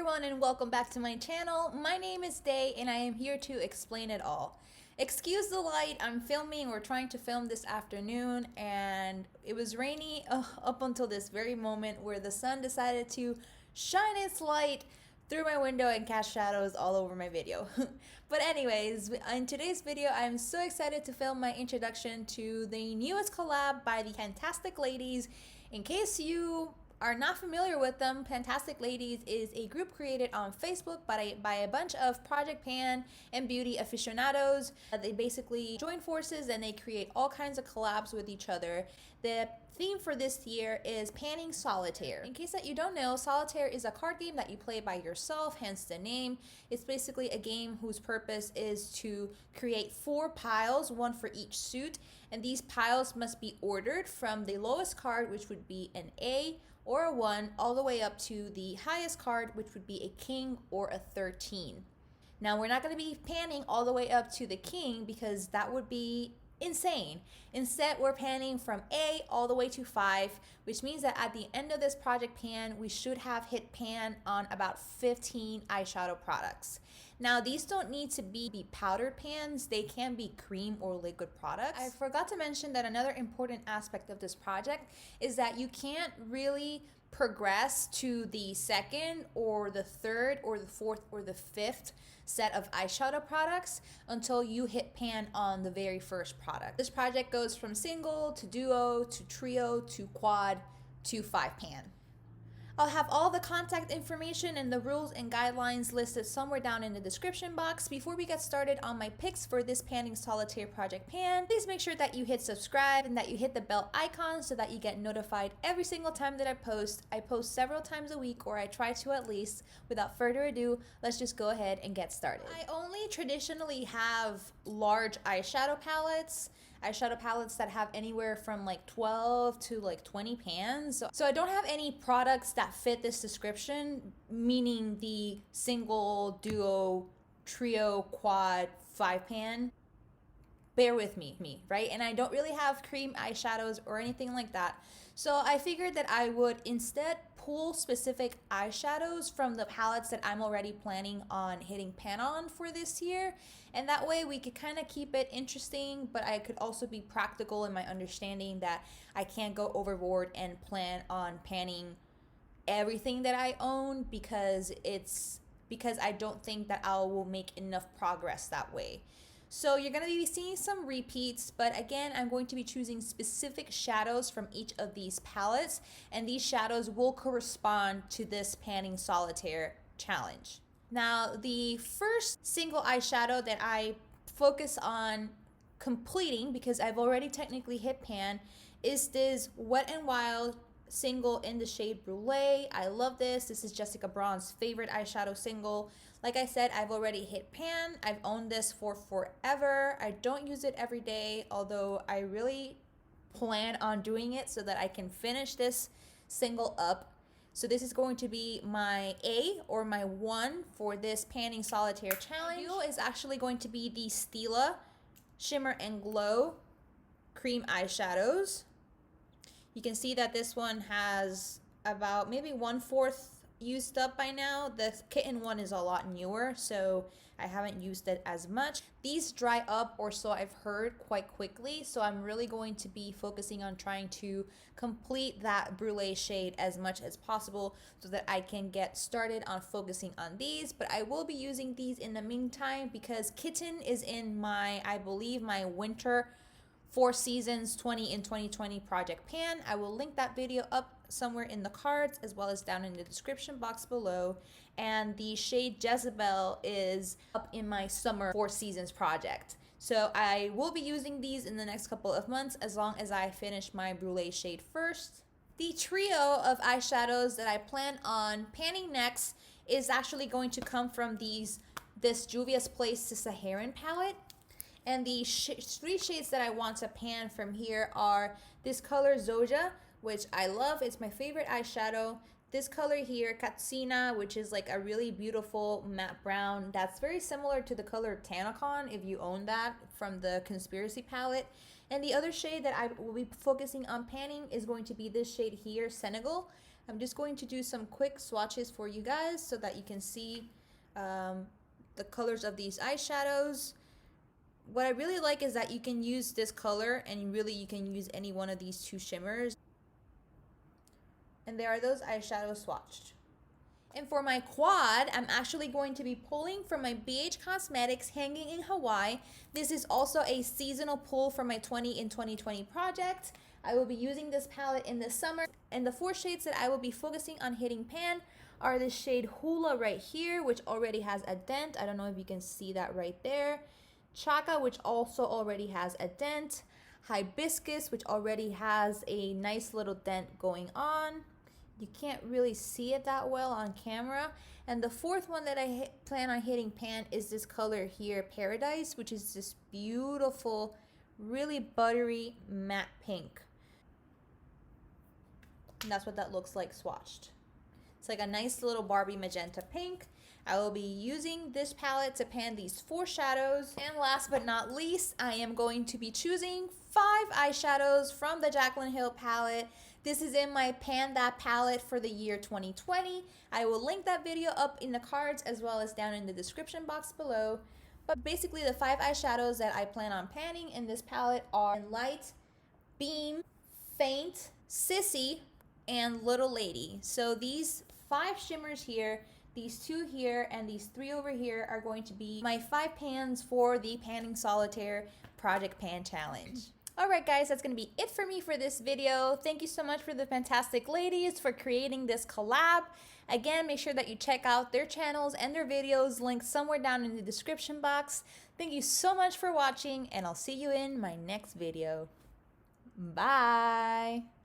everyone and welcome back to my channel. My name is Day and I am here to explain it all. Excuse the light, I'm filming or trying to film this afternoon and it was rainy up until this very moment where the sun decided to shine its light through my window and cast shadows all over my video. But anyways, in today's video, I'm so excited to film my introduction to the newest collab by the PANtastic ladies. In case you are not familiar with them, PANtastic Ladies is a group created on Facebook by a bunch of Project Pan and beauty aficionados. They basically join forces and they create all kinds of collabs with each other. The theme for this year is Panning Solitaire. In case that you don't know, Solitaire is a card game that you play by yourself, hence the name. It's basically a game whose purpose is to create 4 piles, one for each suit, and these piles must be ordered from the lowest card, which would be an A or a 1, all the way up to the highest card, which would be a king or a 13. Now, we're not going to be panning all the way up to the king because that would be insane. Instead, we're panning from A all the way to 5, which means that at the end of this project pan, we should have hit pan on about 15 eyeshadow products. Now, these don't need to be powdered pans. They can be cream or liquid products. I forgot to mention that another important aspect of this project is that you can't really progress to the second or the third or the fourth or the fifth set of eyeshadow products until you hit pan on the very first product. This project goes from single to duo to trio to quad to 5 pan. I'll have all the contact information and the rules and guidelines listed somewhere down in the description box. Before we get started on my picks for this Panning Solitaire Project Pan, please make sure that you hit subscribe and that you hit the bell icon so that you get notified every single time that I post. I post several times a week, or I try to at least. Without further ado, let's just go ahead and get started. I only traditionally have large eyeshadow palettes that have anywhere from like 12 to like 20 pans. So I don't have any products that fit this description, meaning the single, duo, trio, quad, 5 pan. Bear with me, right? And I don't really have cream eyeshadows or anything like that. So I figured that I would instead pull specific eyeshadows from the palettes that I'm already planning on hitting pan on for this year. And that way we could kind of keep it interesting, but I could also be practical in my understanding that I can't go overboard and plan on panning everything that I own because I don't think that I will make enough progress that way. So you're going to be seeing some repeats, but again, I'm going to be choosing specific shadows from each of these palettes, and these shadows will correspond to this Panning Solitaire challenge. Now, the first single eyeshadow that I focus on completing, because I've already technically hit pan, is this Wet n Wild single in the shade Brulee. I love this. This is Jessica Braun's favorite eyeshadow single. Like I said, I've already hit pan. I've owned this for forever. I don't use it every day, although I really plan on doing it so that I can finish this single up. So this is going to be my A or my 1 for this Panning Solitaire challenge. My is actually going to be the Stilla Shimmer and Glow cream eyeshadows. You can see that this one has about maybe 1/4 used up by now. The Kitten one is a lot newer, so I haven't used it as much. These dry up, or so I've heard, quite quickly, so I'm really going to be focusing on trying to complete that Brulee shade as much as possible so that I can get started on focusing on these. But I will be using these in the meantime because Kitten is in my, I believe, my winter 4 seasons 20 in 2020 project pan. I will link that video up somewhere in the cards as well as down in the description box below. And the shade Jezebel is up in my summer 4 seasons project. So I will be using these in the next couple of months as long as I finish my Brulee shade first. The trio of eyeshadows that I plan on panning next is actually going to come from this Juvia's Place to Saharan palette. And the 3 shades that I want to pan from here are this color Zoja, which I love. It's my favorite eyeshadow. This color here, Katsina, which is like a really beautiful matte brown. That's very similar to the color Tanacon, if you own that, from the Conspiracy palette. And the other shade that I will be focusing on panning is going to be this shade here, Senegal. I'm just going to do some quick swatches for you guys so that you can see the colors of these eyeshadows. What I really like is that you can use this color and really you can use any one of these two shimmers. And there are those eyeshadows swatched. And for my quad, I'm actually going to be pulling from my BH Cosmetics Hanging in Hawaii. This is also a seasonal pull from my 20 in 2020 project. I will be using this palette in the summer. And the 4 shades that I will be focusing on hitting pan are the shade Hula right here, which already has a dent. I don't know if you can see that right there. Chaka, which also already has a dent. Hibiscus, which already has a nice little dent going on. You can't really see it that well on camera. And the 4th one that I plan on hitting pan is this color here, Paradise, which is this beautiful, really buttery matte pink. And that's what that looks like swatched. It's like a nice little Barbie magenta pink. I will be using this palette to pan these 4 shadows. And last but not least, I am going to be choosing 5 eyeshadows from the Jaclyn Hill palette. This is in my Pan That palette for the year 2020. I will link that video up in the cards as well as down in the description box below. But basically the 5 eyeshadows that I plan on panning in this palette are Light, Beam, Faint, Sissy, and Little Lady. So these 5 shimmers here, these 2 here, and these 3 over here are going to be my 5 pans for the Panning Solitaire Project Pan Challenge. Alright guys, that's going to be it for me for this video. Thank you so much for the PANtastic ladies for creating this collab. Again, make sure that you check out their channels and their videos linked somewhere down in the description box. Thank you so much for watching, and I'll see you in my next video. Bye!